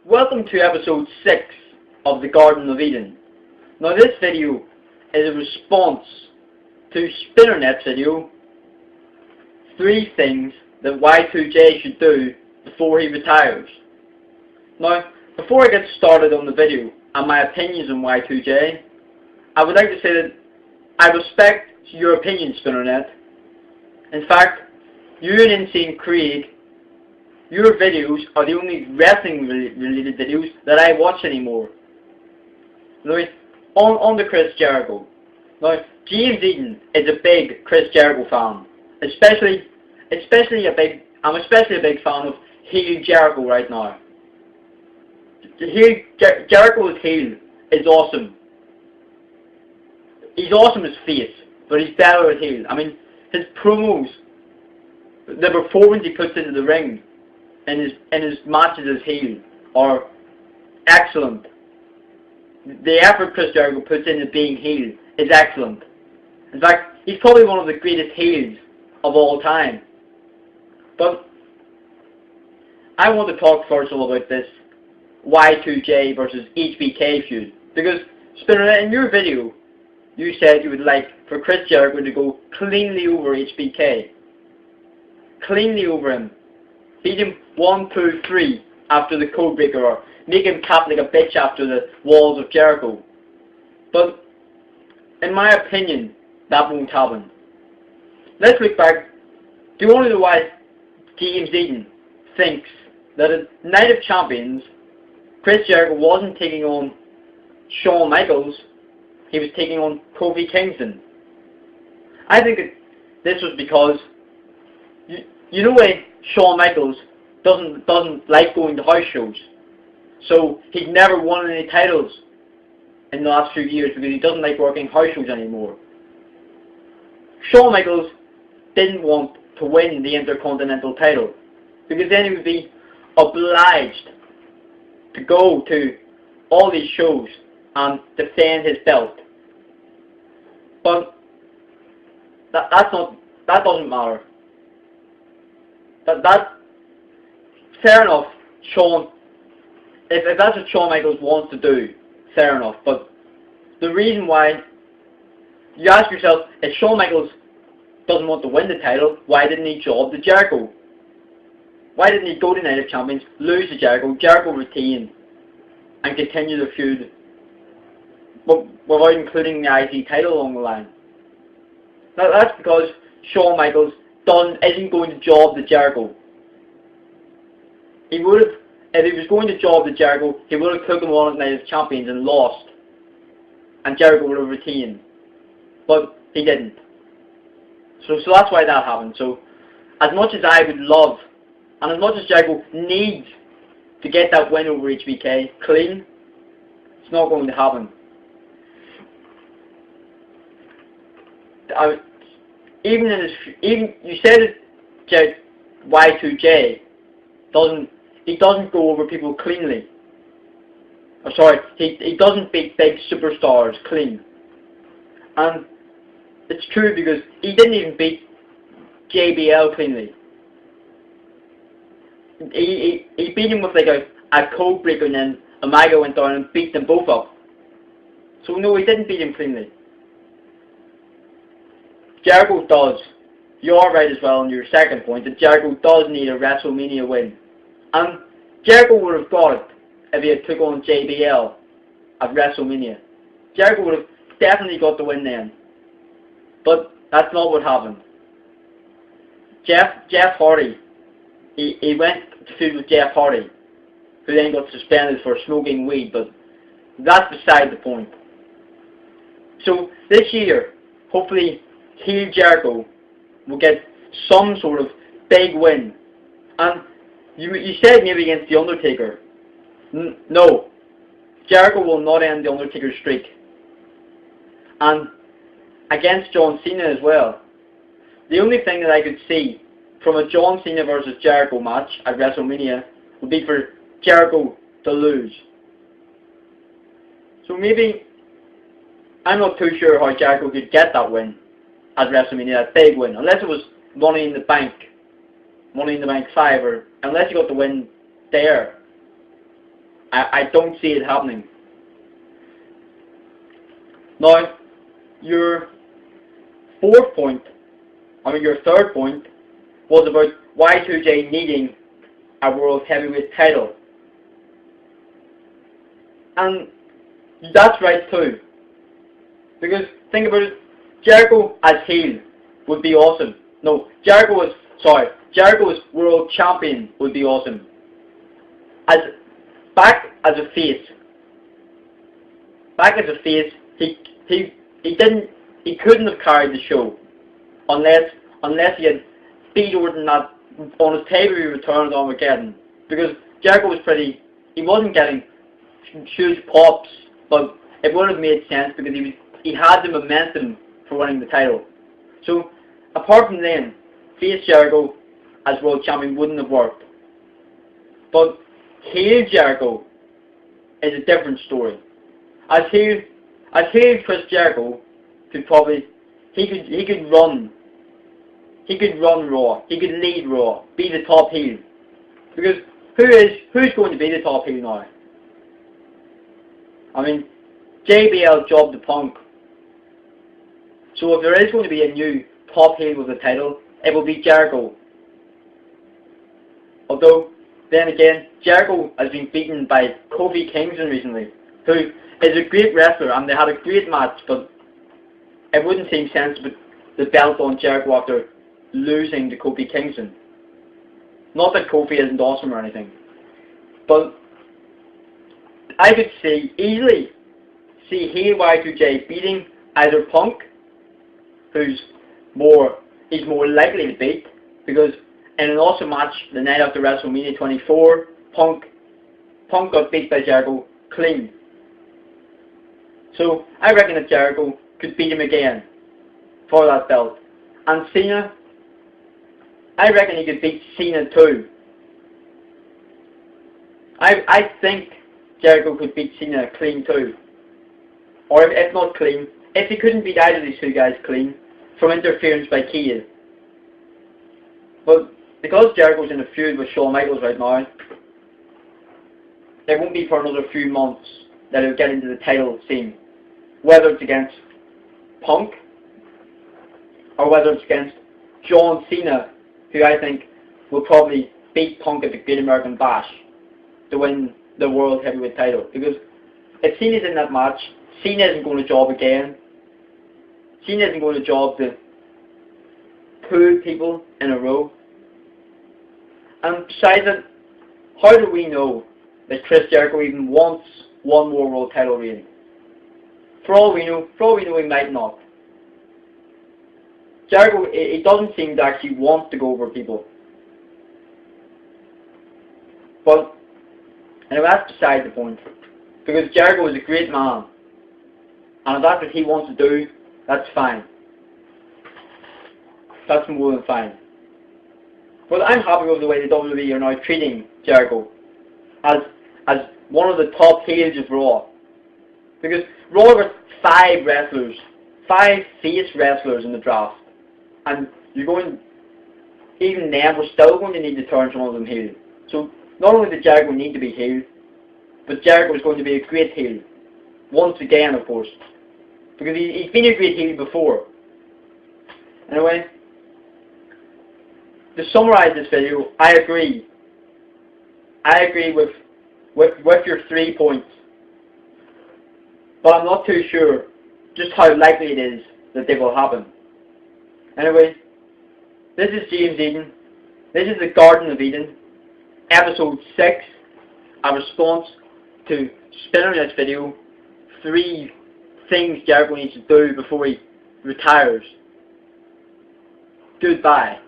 Welcome to episode 6 of the Garden of Eden. Now this video is a response to Spinnernet's video, 3 things that Y2J should do before he retires. Now, before I get started on the video and my opinions on Y2J, I would like to say that I respect your opinion, Spinnernet. In fact, you and Insane Craig, your videos are the only wrestling related videos that I watch anymore. Now, on to Chris Jericho. Now, James Eden is a big Chris Jericho fan. I'm especially a big fan of heel Jericho right now. Jericho's heel is awesome. He's awesome as face, but he's better at heel. I mean, his promos, the performance he puts into the ring, and his matches as heel are excellent. The effort Chris Jericho puts into being heel is excellent. In fact, he's probably one of the greatest heels of all time. But I want to talk first of all about this Y2J versus HBK feud, because Spinner, in your video, you said you would like for Chris Jericho to go cleanly over HBK. Cleanly over him. Beat him 1, 2, 3 after the Codebreaker, or make him cap like a bitch after the Walls of Jericho. But, in my opinion, that won't happen. Let's look back. Do you want to know why James Eden thinks that at Night of Champions, Chris Jericho wasn't taking on Shawn Michaels, he was taking on Kofi Kingston? I think that this was because, you know why Shawn Michaels doesn't like going to house shows. So he's never won any titles in the last few years because he doesn't like working house shows anymore. Shawn Michaels didn't want to win the Intercontinental title because then he would be obliged to go to all these shows and defend his belt. But that doesn't matter. Fair enough, Shawn. If that's what Shawn Michaels wants to do, fair enough. But the reason why, you ask yourself, if Shawn Michaels doesn't want to win the title, why didn't he job to Jericho? Why didn't he go to Night of Champions, lose to Jericho, Jericho retain, and continue the feud, but without including the IC title along the line? That's because Shawn Michaels isn't going to job to Jericho. He would have, if he was going to job to Jericho, he would have took him on at Night of Champions and lost, and Jericho would have retained. But he didn't. So that's why that happened. So, as much as I would love, and as much as Jericho needs to get that win over HBK clean, it's not going to happen. Even you said that Y2J doesn't go over people cleanly. Or sorry, he doesn't beat big superstars clean. And it's true because he didn't even beat JBL cleanly. He beat him with like a code breaker, and then Omega went down and beat them both up. So no, he didn't beat him cleanly. Jericho does. You're right as well on your second point, that Jericho does need a WrestleMania win. And Jericho would have got it if he had took on JBL at WrestleMania. Jericho would have definitely got the win then. But that's not what happened. Jeff Hardy, he went to feud with Jeff Hardy, who then got suspended for smoking weed, but that's beside the point. So this year, hopefully, heel Jericho will get some sort of big win. And you said maybe against The Undertaker. No. Jericho will not end The Undertaker's streak. And against John Cena as well. The only thing that I could see from a John Cena versus Jericho match at WrestleMania would be for Jericho to lose. So maybe, I'm not too sure how Jericho could get that win at WrestleMania, that big win, unless it was Money in the Bank 5, or unless he got the win there. I don't see it happening. Now, your third point was about Y2J needing a World Heavyweight title. And that's right too. Because, think about it, Jericho as heel would be awesome. No, Jericho as World Champion would be awesome. Back as a face, he couldn't have carried the show unless he had beat Orton on his pay-per-view return on Armageddon. Because Jericho he wasn't getting huge pops, but it would have made sense because he had the momentum for winning the title. So apart from then, face Jericho as World Champion wouldn't have worked. But heel Jericho is a different story. As heel Chris Jericho could probably he could run Raw, he could lead Raw, be the top heel. Because who's going to be the top heel now? I mean, JBL jobbed the Punk. So if there is going to be a new top heel with the title, it will be Jericho. Although, then again, Jericho has been beaten by Kofi Kingston recently, who is a great wrestler, and they had a great match, but it wouldn't seem sense to put the belt on Jericho after losing to Kofi Kingston. Not that Kofi isn't awesome or anything, but I could easily see heel Y2J beating either Punk, he's more likely to beat, because in an awesome match the night after WrestleMania 24, Punk got beat by Jericho clean. So I reckon that Jericho could beat him again for that belt. And Cena, I reckon he could beat Cena too. I think Jericho could beat Cena clean too. Or if not clean, if he couldn't beat either of these two guys clean, from interference by Kidd. But because Jericho's in a feud with Shawn Michaels right now, it won't be for another few months that he'll get into the title scene. Whether it's against Punk, or whether it's against John Cena, who I think will probably beat Punk at the Great American Bash to win the World Heavyweight title. Because if Cena's in that match, Cena isn't going to job again. Cena isn't going to job to 2 people in a row. And besides it, how do we know that Chris Jericho even wants one more world title reign? For all we know, he might not. Jericho, he doesn't seem to actually want to go over people. But anyway, that's beside the point. Because Jericho is a great man. And if that's what he wants to do, that's fine. That's more than fine. But I'm happy with the way the WWE are now treating Jericho as one of the top heels of Raw. Because Raw got 5 wrestlers, 5 face wrestlers in the draft. And even then, we're still going to need to turn some of them heel. So not only did Jericho need to be heel, but Jericho is going to be a great heel. Once again, of course. Because he's been a great heel before. Anyway, to summarise this video, I agree. I agree with your 3 points. But I'm not too sure just how likely it is that they will happen. Anyway, this is James Eden. This is the Garden of Eden, episode 6, a response to spinning this video, 3 things Jericho needs to do before he retires. Goodbye.